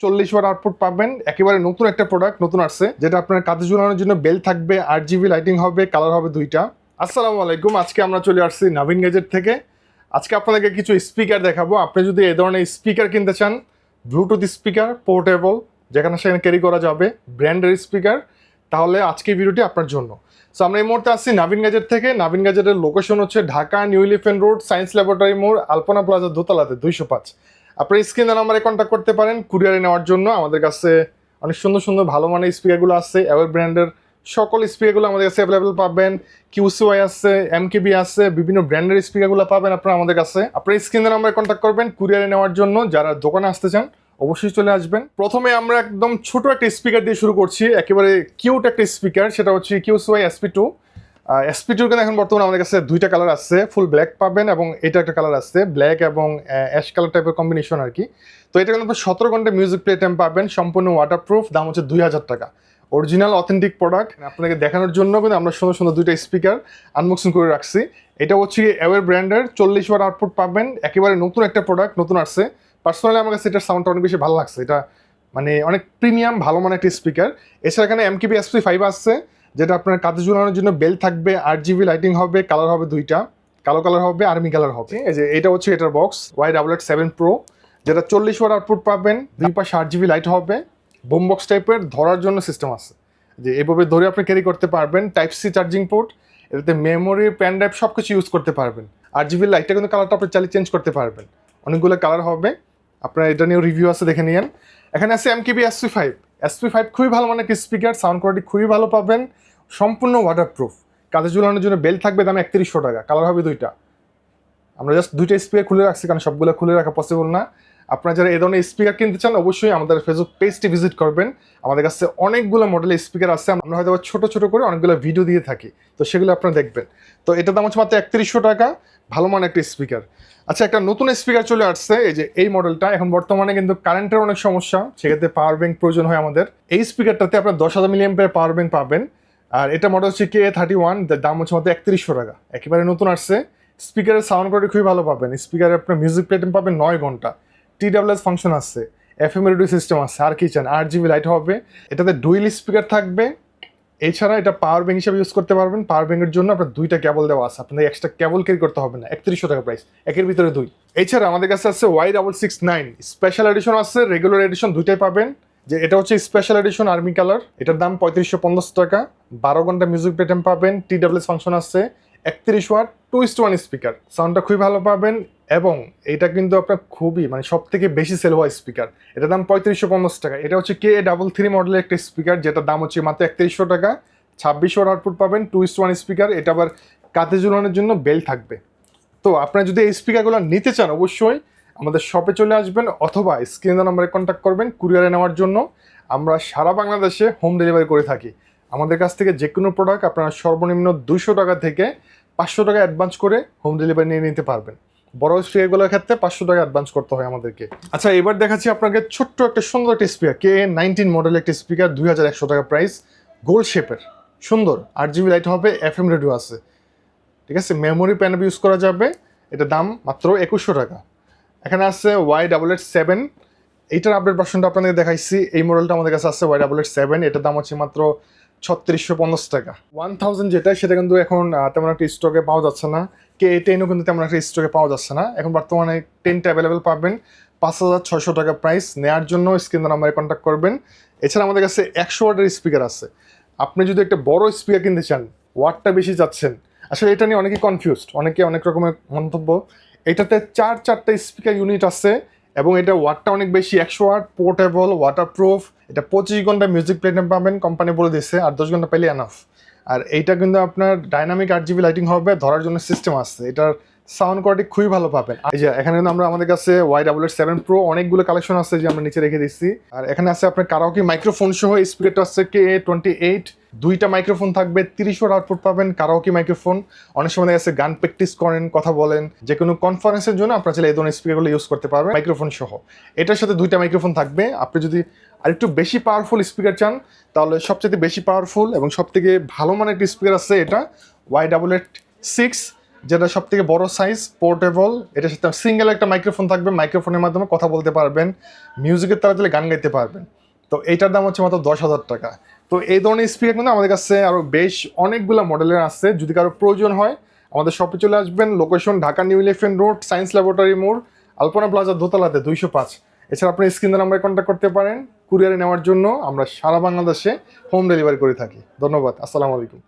40 watt output পাবেন, একেবারে নতুন একটা প্রোডাক্ট, নতুন আসছে, যেটা আপনার কাঁধে ঝুলানোর জন্য বেল থাকবে, 8 GB লাইটিং হবে, কালার হবে দুইটা। আসসালামু আলাইকুম, আজকে আমরা চলে আসছি নাভিন গ্যাজেট থেকে। আজকে আপনাদেরকে কিছু স্পিকার দেখাবো। আপনি যদি এই ধরনের স্পিকার কিনতে চান, ব্লুটুথ স্পিকার, পোর্টেবল, যেখানে সেখানে ক্যারি করা যাবে, ব্র্যান্ডের স্পিকার, তাহলে আজকের ভিডিওটি আপনার জন্য। সো আমরা এই মুহূর্তে আসছি নাভিন গ্যাজেট থেকে। নাভিন গ্যাজেটের লোকেশন হচ্ছে Dhaka new elephant road, science laboratory মোড়, আলপনা প্লাজা দোতলাতে 205। আপনার স্ক্রিনে নাম্বারে কন্ট্যাক্ট করতে পারেন কুরিয়ারে নেওয়ার জন্য। আমাদের কাছে অনেক সুন্দর সুন্দর ভালো মানের স্পিকারগুলো আছে। অ্যাওয়ার ব্র্যান্ডের সকল স্পিকারগুলো আমাদের কাছে অ্যাভেলেবেল পাবেন। কিউসিওয়াই আছে, এমকেবি আছে, বিভিন্ন ব্র্যান্ডের স্পিকারগুলো পাবেন আপনারা আমাদের কাছে। আপনার স্ক্রিনে নাম্বারে কন্ট্যাক্ট করবেন কুরিয়ারে নেওয়ার জন্য। যারা দোকানে আসতে চান অবশ্যই চলে আসবেন। প্রথমে আমরা একদম ছোট একটা স্পিকার দিয়ে শুরু করছি, একেবারে কিউট একটা স্পিকার, সেটা হচ্ছে কিউসিওয়াই SP2। SP2 কিন্তু এখন বর্তমানে আমাদের কাছে দুইটা কালার আছে, ফুল ব্ল্যাক পাবেন এবং এটা একটা কালার আছে ব্ল্যাক এবং অ্যাশ কালার টাইপের কম্বিনেশন আর কি। তো এটা কিন্তু 17 ঘন্টা মিউজিক প্লে টাইম পাবেন, সম্পূর্ণ ওয়াটারপ্রুফ, দাম হচ্ছে 2000 টাকা। Original authentic product. আপনাকে দেখানোর জন্য কিন্তু আমরা সুন্দর সুন্দর দুইটা স্পিকার আনবক্সিং করে রাখছি। এটা হচ্ছে অ্যাওয়ার ব্র্যান্ডের 40 ওয়াট আউটপুট পাবেন, একেবারে নতুন একটা প্রোডাক্ট, নতুন আসছে। পার্সোনালি আমার কাছে এটার সাউন্ডটা অনেক বেশি ভালো লাগছে। এটা মানে অনেক প্রিমিয়াম ভালো মানের একটা স্পিকার। এছাড়া এখানে MKB SP5 আসছে, যেটা আপনার কাঁধে ঝুলানোর জন্য বেল থাকবে, 8 GB লাইটিং হবে, কালার হবে দুইটা, কালো কালার হবে, আর্মি কালার হবে। এই যে এটা হচ্ছে এটার বক্স Y88 Pro, যেটা 40 ওয়াট আউটপুট পাবেন, দুই পাশে 8 GB লাইট হবে, বোম বক্স টাইপের ধরার জন্য সিস্টেম আছে, যে এভাবে ধরে আপনি ক্যারি করতে পারবেন। Type-C চার্জিং পোর্ট, এটাতে মেমোরি, পেন ড্রাইভ সব কিছু ইউজ করতে পারবেন। 8 GB লাইটটা কিন্তু কালারটা আপনি চালিয়ে চেঞ্জ করতে পারবেন, অনেকগুলো কালার হবে। আপনার এটা নিয়েও রিভিউ আছে, দেখে নিন। এখানে আছে MKB SP5 খুবই ভালো মানের স্পিকার, সাউন্ড কোয়ালিটি খুবই ভালো পাবেন, সম্পূর্ণ ওয়াটারপ্রুফ। কাঁধে ঝুলানোর জন্য বেল থাকবে, দাম 3100 টাকা, কালার হবে দুইটা। আমরা জাস্ট দুইটা স্পিকার খুলে রাখছি, কারণ সবগুলো খুলে রাখা পসিবল না। আপনারা যারা এই ধরনের স্পিকার কিনতে চান অবশ্যই আমাদের ফেসবুক পেজটি ভিজিট করবেন। আমাদের কাছে অনেকগুলো মডেলের স্পিকার আছে, আমরা হয়তো ছোট ছোট করে অনেকগুলো ভিডিও দিয়ে থাকি, তো সেগুলো আপনারা দেখবেন। তো এটার দাম হচ্ছে মাত্র 3100 টাকা, ভালো মানের একটা স্পিকার। আচ্ছা, একটা নতুন স্পিকার চলে আসছে, এই যে এই মডেলটা। এখন বর্তমানে কিন্তু কারেন্টের অনেক সমস্যা, সেক্ষেত্রে পাওয়ার ব্যাংক প্রয়োজন হয় আমাদের। এই স্পিকারটাতে আপনার 10,000 mAh পাওয়ার ব্যাংক পাবেন। আর এটা মডেল হচ্ছে KA31, দাম হচ্ছে মাত্র 3100 টাকা, একেবারে নতুন আসছে। স্পিকারের সাউন্ড কোয়ালিটি খুবই ভালো পাবেন। স্পিকারে আপনার মিউজিক প্লে টাইম পাবেন 9 ঘন্টা, TWS ফাংশন আছে, FM রেডিও সিস্টেম আছে, আর কি চান, 8 GB লাইট হবে। এটাতে ডুয়েল স্পিকার থাকবে। এছাড়া এটা পাওয়ার ব্যাংক হিসেবে ইউজ করতে পারবেন। পাওয়ার ব্যাংকের জন্য আপনার দুইটা কেবল দেওয়া আছে, আপনাদের এক্সট্রা কেবল ক্যারি করতে হবে না। 3100 টাকা প্রাইস, একের ভিতরে দুই। এছাড়া আমাদের কাছে আছে Y669 স্পেশাল এডিশন আছে, রেগুলার এডিশন দুইটাই পাবেন। যে এটা হচ্ছে স্পেশাল এডিশন আর্মি কালার, এটার দাম 3550 টাকা, 12 ঘন্টা মিউজিক প্লে টাইম পাবেন, TWS ফাংশন আছে, 31 ওয়াট 2:1 স্পিকার, সাউন্ডটা খুবই ভালো পাবেন। এবং এটা কিন্তু আপনার খুবই মানে সব থেকে বেশি সেল হওয়া স্পিকার, এটার দাম 3550 টাকা। এটা হচ্ছে KA33 মডেলের একটা স্পিকার, যেটার দাম হচ্ছে মাত্র 3100 টাকা, 26 ওয়াট আউটপুট পাবেন, 2:1 স্পিকার। এটা আবার কাঁধে ঝুলানোর জন্য বেল থাকবে। তো আপনারা যদি এই স্পিকারগুলো নিতে চান অবশ্যই আমাদের শপে চলে আসবেন, অথবা স্ক্রিনের নাম্বারে কন্ট্যাক্ট করবেন কুরিয়ারে নেওয়ার জন্য। আমরা সারা বাংলাদেশে হোম ডেলিভারি করে থাকি। আমাদের কাছ থেকে যে কোনো প্রোডাক্ট আপনারা সর্বনিম্ন 200 টাকা থেকে 500 টাকা অ্যাডভান্স করে হোম ডেলিভারি নিয়ে নিতে পারবেন। বড় স্পিকারগুলোর ক্ষেত্রে 500 টাকা অ্যাডভান্স করতে হয় আমাদেরকে। আচ্ছা, এবার দেখাচ্ছি আপনাকে ছোট্ট একটা সুন্দর একটা স্পিকার, KA19 মডেলের একটা স্পিকার, 2100 টাকা প্রাইস, গোল শেপের, সুন্দর, 8 GB লাইট হবে, FM রেডিও আছে, ঠিক আছে, মেমোরি প্যান ইউজ করা যাবে। এটার দাম মাত্র 2100 টাকা। এখানে আছে Y887, এইটার আপডেট ভার্সনটা আপনাদের দেখাইছি। এই মডেলটা আমাদের কাছে আছে Y887, এটার দাম হচ্ছে মাত্র 3650 টাকা। 1000 যেটা, সেটা কিন্তু এখন তেমন একটা স্টকে পাওয়া যাচ্ছে না। KA10ও কিন্তু তেমন একটা স্টকে পাওয়া যাচ্ছে না। এখন বর্তমানে 10টা অ্যাভেলেবেল পাবেন, 5600 টাকা প্রাইস। নেওয়ার জন্য স্ক্রিনের নাম্বারে কন্ট্যাক্ট করবেন। এছাড়া আমাদের কাছে 100 ওয়াটের স্পিকার আছে। আপনি যদি একটা বড় স্পিকার কিনতে চান, ওয়াটটা বেশি যাচ্ছেন, আসলে এটা নিয়ে অনেকে কনফিউজড, অনেকে অনেক রকমের মন্তব্য। এটাতে চারটা স্পিকার ইউনিট আছে এবং এটা ওয়াটটা অনেক বেশি, 100 ওয়াট, পোর্টেবল, ওয়াটারপ্রুফ। এটা 25 ঘন্টা মিউজিক প্লে টাইম পাবেন, কোম্পানি বলে দিচ্ছে, আর 10 ঘন্টা পেলে এনাফ। আর এইটা কিন্তু আপনার ডাইনামিক 8 GB লাইটিং হবে, ধরার জন্য সিস্টেম আছে। এটার সাউন্ড কোয়ালিটি খুবই ভালো পাবেন। এই যে এখানে কিন্তু আমাদের কাছে Y887 Pro অনেকগুলো কালেকশন আছে, যে আমরা নিচে রেখে দিচ্ছি। আর এখানে আছে আপনার কারাওকে মাইক্রোফোন সহ স্পিকারটা আছে KA28, দুইটা মাইক্রোফোন থাকবে, 30 ওয়াট আউটপুট পাবেন, কারাওকে মাইক্রোফোন। অনেক সময় দেখা যাচ্ছে গান প্র্যাকটিস করেন, কথা বলেন, যে কোনো কনফারেন্সের জন্য আপনারা চাইলে এই ধরনের স্পিকারগুলো ইউজ করতে পারবেন মাইক্রোফোন সহ। এটার সাথে দুইটা মাইক্রোফোন থাকবে। আপনি যদি আরেকটু বেশি পাওয়ারফুল স্পিকার চান, তাহলে সবচেয়ে বেশি পাওয়ারফুল এবং সবথেকে ভালো মানের একটা স্পিকার আছে, এটা Y886 যেটা সব থেকে বড় সাইজ, পোর্টেবল। এটার সাথে সিঙ্গেল একটা মাইক্রোফোন থাকবে, মাইক্রোফোনের মাধ্যমে কথা বলতে পারবেন, মিউজিকের তালা দিলে গান গাইতে পারবেন। তো এইটার দাম হচ্ছে মাত্র 10,000 টাকা। তো এই ধরনের স্পিকার কিন্তু আমাদের কাছে আরও বেশ অনেকগুলো মডেলের আছে। যদি কারো প্রয়োজন হয় আমাদের শপে চলে আসবেন। Location Dhaka new elephant road, science laboratory মোড়, আলপনা প্লাজা দোতলাতে 205। এছাড়া আপনি স্ক্রিনের নাম্বারে কন্ট্যাক্ট করতে পারেন। কুরিয়ারে নেওয়ার জন্য আমরা সারা বাংলাদেশে হোম ডেলিভারি করে থাকি। ধন্যবাদ। আসসালামু আলাইকুম।